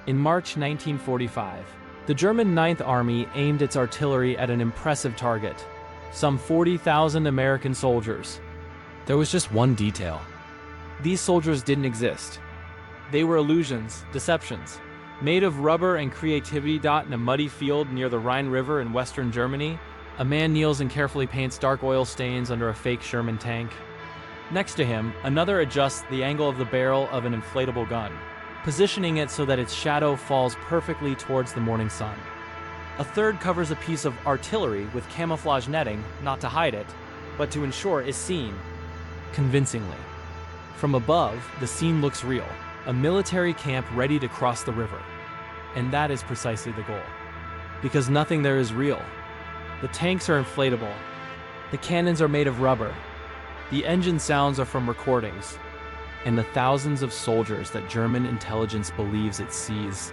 In March 1945, the German Ninth Army aimed its artillery at an impressive target, some 40,000 American soldiers. There was just one detail. These soldiers didn't exist. They were illusions, deceptions, made of rubber and creativity. In a muddy field near the Rhine River in western Germany, a man kneels and carefully paints dark oil stains under a fake Sherman tank. Next to him, another adjusts the angle of the barrel of an inflatable gun, positioning it so that its shadow falls perfectly towards the morning sun. A third covers a piece of artillery with camouflage netting, not to hide it, but to ensure it's seen convincingly. From above, the scene looks real, a military camp ready to cross the river. And that is precisely the goal. Because nothing there is real. The tanks are inflatable. The cannons are made of rubber. The engine sounds are from recordings. And the thousands of soldiers that German intelligence believes it sees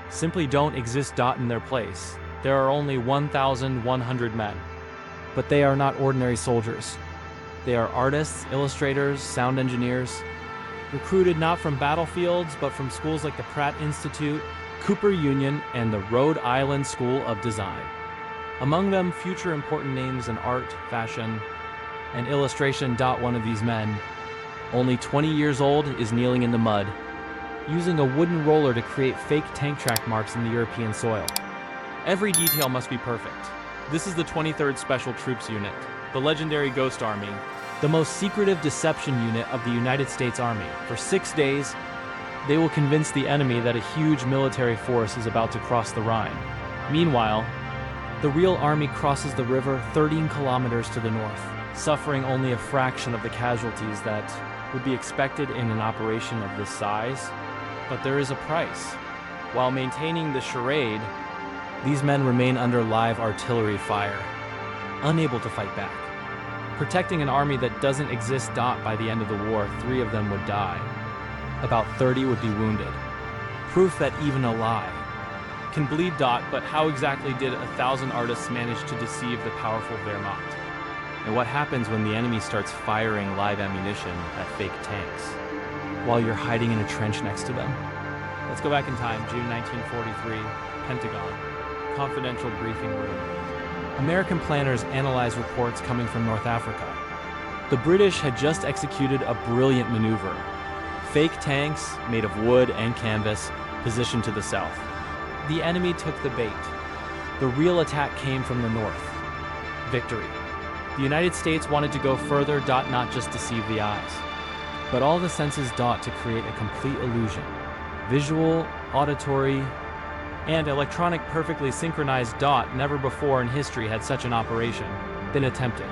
simply don't exist. In their place, there are only 1,100 men. But they are not ordinary soldiers. They are artists, illustrators, sound engineers, recruited not from battlefields, but from schools like the Pratt Institute, Cooper Union, and the Rhode Island School of Design. Among them, future important names in art, fashion, and illustration. One of these men, only 20 years old, is kneeling in the mud, using a wooden roller to create fake tank track marks in the European soil. Every detail must be perfect. This is the 23rd Special Troops Unit, the legendary Ghost Army, the most secretive deception unit of the United States Army. For 6 days, they will convince the enemy that a huge military force is about to cross the Rhine. Meanwhile, the real army crosses the river 13 kilometers to the north, suffering only a fraction of the casualties that would be expected in an operation of this size. But there is a price. While maintaining the charade, these men remain under live artillery fire, unable to fight back. Protecting an army that doesn't exist. By the end of the war, 3 of them would die. About 30 would be wounded. Proof that even a lie can bleed. But how exactly did 1,000 artists manage to deceive the powerful Wehrmacht? And what happens when the enemy starts firing live ammunition at fake tanks while you're hiding in a trench next to them? Let's go back in time, June 1943, Pentagon, confidential briefing room. American planners analyze reports coming from North Africa. The British had just executed a brilliant maneuver. Fake tanks, made of wood and canvas, positioned to the south. The enemy took the bait. The real attack came from the north. Victory. The United States wanted to go further. Not just deceive the eyes, but all the senses. To create a complete illusion. Visual, auditory, and electronic, perfectly synchronized. Never before in history had such an operation been attempted.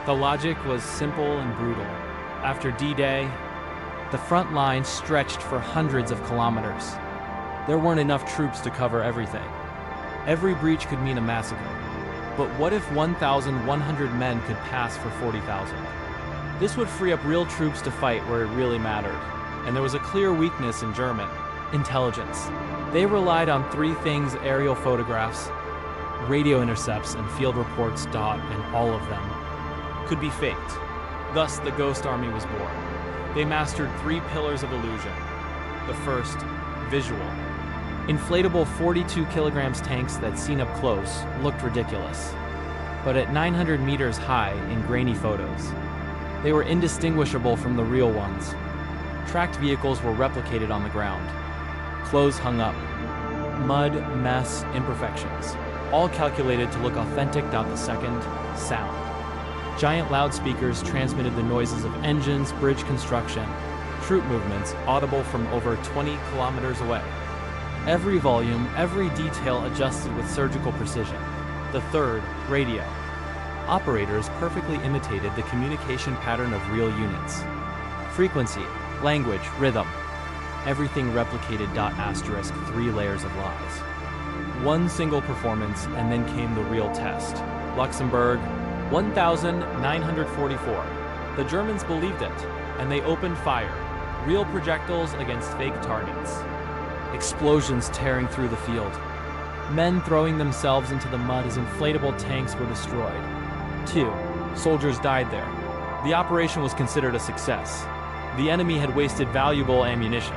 The logic was simple and brutal. After D-Day, the front line stretched for hundreds of kilometers. There weren't enough troops to cover everything. Every breach could mean a massacre. But what if 1,100 men could pass for 40,000? This would free up real troops to fight where it really mattered. And there was a clear weakness in German: intelligence. They relied on 3 things: aerial photographs, radio intercepts, and field reports. And all of them could be faked. Thus, the Ghost Army was born. They mastered 3 pillars of illusion. The first, visual. Inflatable 42 kilograms tanks that, seen up close, looked ridiculous. But at 900 meters high in grainy photos, they were indistinguishable from the real ones. Tracked vehicles were replicated on the ground. Clothes hung up. Mud, mess, imperfections. All calculated to look authentic. The second, sound. Giant loudspeakers transmitted the noises of engines, bridge construction, troop movements, audible from over 20 kilometers away. Every volume, every detail adjusted with surgical precision. The third, radio. Operators perfectly imitated the communication pattern of real units. Frequency, language, rhythm. Everything replicated. 3 layers of lies. One single performance, and then came the real test. Luxembourg, 1,944. The Germans believed it, and they opened fire. Real projectiles against fake targets. Explosions tearing through the field. Men throwing themselves into the mud as inflatable tanks were destroyed. 2 soldiers died there. The operation was considered a success. The enemy had wasted valuable ammunition.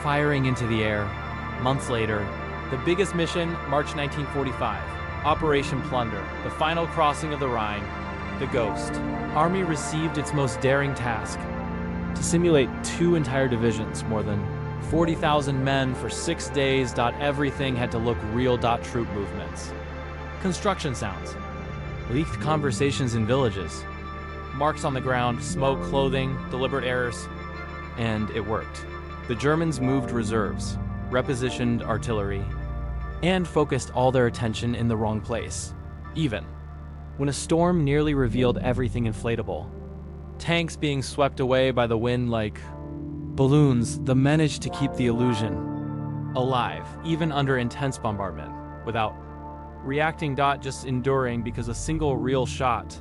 Firing into the air, Months later, the biggest mission, March 1945, Operation Plunder, the final crossing of the Rhine, the Ghost. Army received its most daring task, to simulate 2 entire divisions, more than 40,000 men for 6 days. Everything had to look real. Troop movements, construction sounds, leaked conversations in villages, marks on the ground, smoke, clothing, deliberate errors, and it worked. The Germans moved reserves, repositioned artillery, and focused all their attention in the wrong place. Even when a storm nearly revealed everything inflatable, tanks being swept away by the wind like balloons, they managed to keep the illusion alive, even under intense bombardment, without reacting. Just enduring, because a single real shot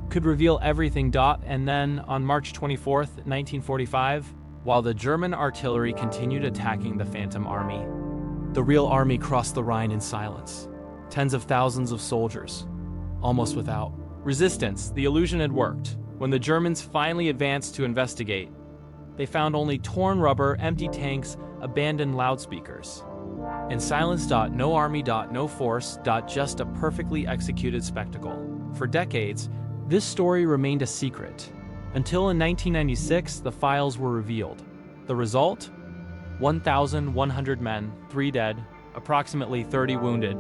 could reveal everything. And then, on March 24th, 1945, while the German artillery continued attacking the Phantom Army, the real army crossed the Rhine in silence. Tens of thousands of soldiers, almost without resistance. The illusion had worked. When the Germans finally advanced to investigate, they found only torn rubber, empty tanks, abandoned loudspeakers, and silence. No army. No force. Just a perfectly executed spectacle. For decades, this story remained a secret, until in 1996 the files were revealed. The result? 1,100 men, 3 dead, approximately 30 wounded,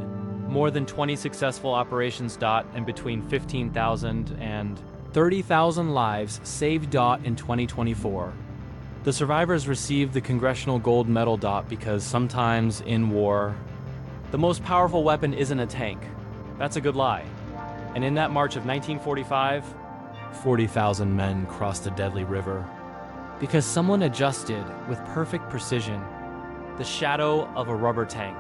more than 20 successful operations. And between 15,000 and 30,000 lives saved. In 2024, the survivors received the Congressional Gold Medal. Because sometimes in war, the most powerful weapon isn't a tank. That's a good lie. And in that March of 1945, 40,000 men crossed a deadly river because someone adjusted with perfect precision the shadow of a rubber tank.